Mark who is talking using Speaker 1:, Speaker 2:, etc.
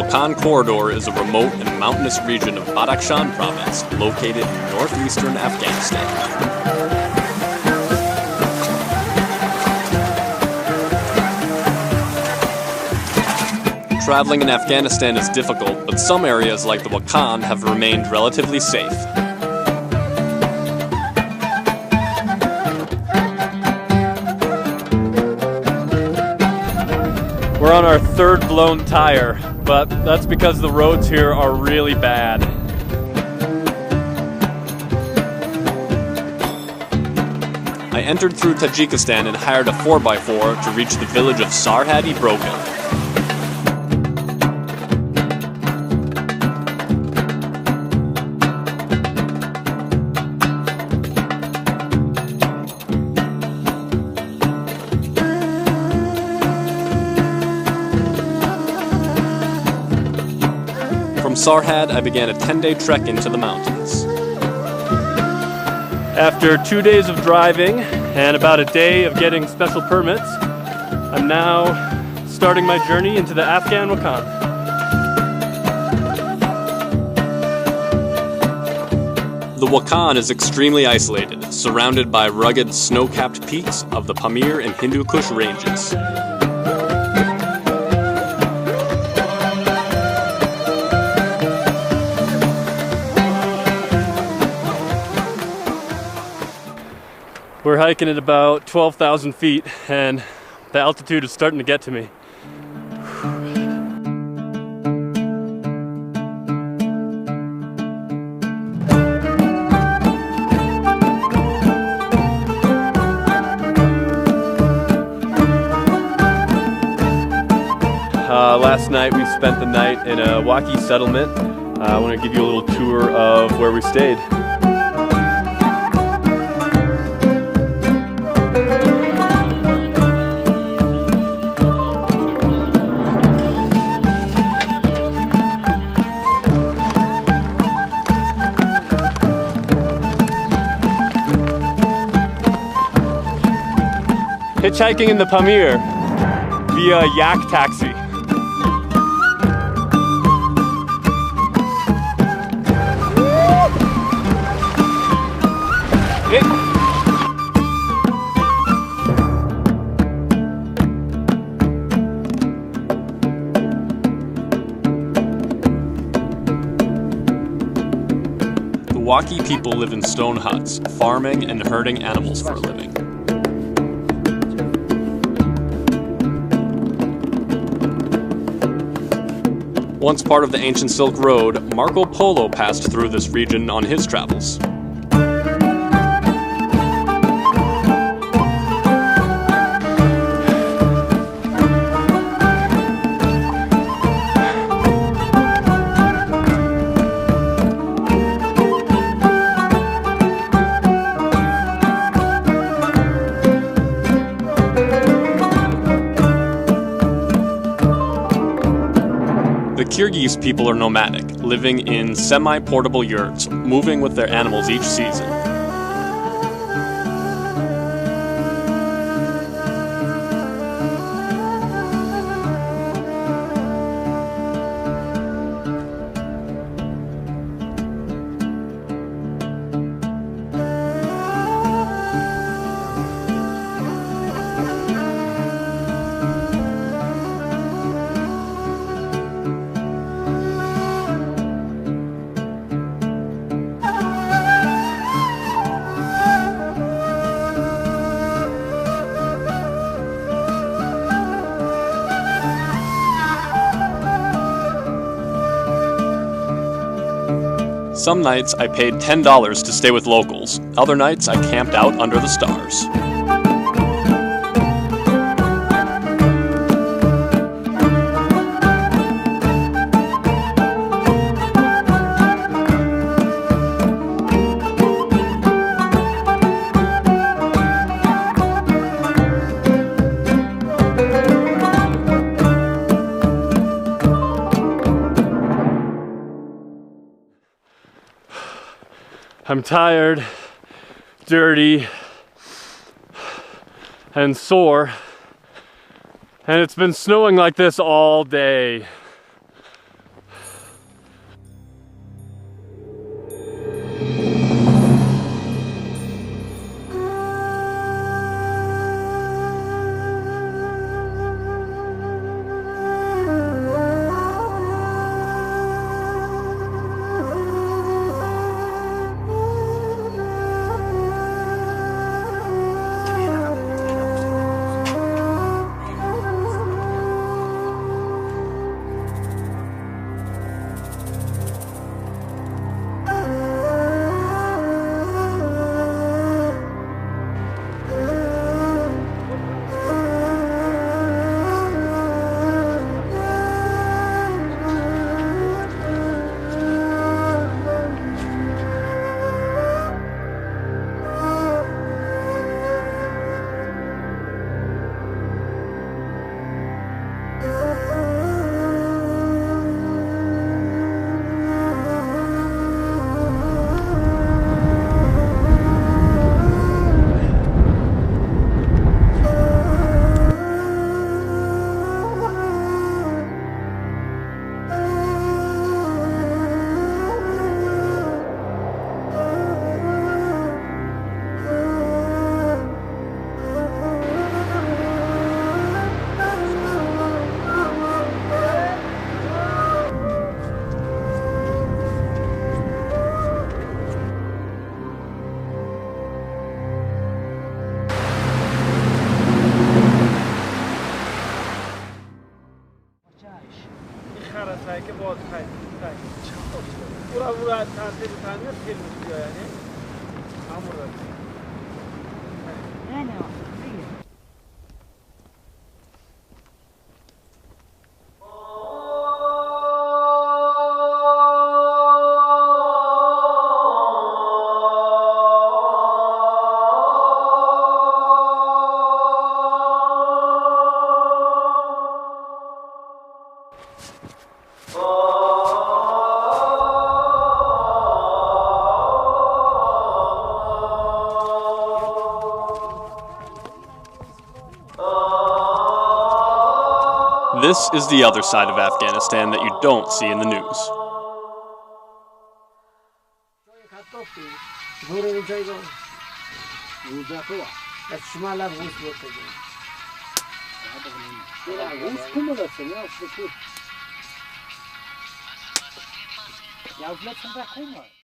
Speaker 1: WahKhan Corridor is a remote and mountainous region of Badakhshan province located in northeastern Afghanistan. Traveling in Afghanistan is difficult, but some areas like the WahKhan have remained relatively safe.
Speaker 2: We're on our third blown tire, but that's because the roads here are really bad.
Speaker 1: I entered through Tajikistan and hired a 4x4 to reach the village of Sarhadi Broken. From Sarhad, I began a 10-day trek into the mountains.
Speaker 2: After 2 days of driving and about a day of getting special permits, I'm now starting my journey into the Afghan WahKhan.
Speaker 1: The WahKhan is extremely isolated, surrounded by rugged snow-capped peaks of the Pamir and Hindu Kush ranges.
Speaker 2: We're hiking at about 12,000 feet, and the altitude is starting to get to me. Last night we spent the night in a Wakhi settlement. I want to give you a little tour of where we stayed. Hitchhiking in the Pamir via yak taxi.
Speaker 1: The Wakhi people live in stone huts, farming and herding animals for a living. Once part of the ancient Silk Road, Marco Polo passed through this region on his travels. The Kyrgyz people are nomadic, living in semi-portable yurts, moving with their animals each season. Some nights I paid $10 to stay with locals. Other nights I camped out under the stars.
Speaker 2: I'm tired, dirty, and sore, and it's been snowing like this all day.
Speaker 1: This is the other side of Afghanistan that you don't see in the news.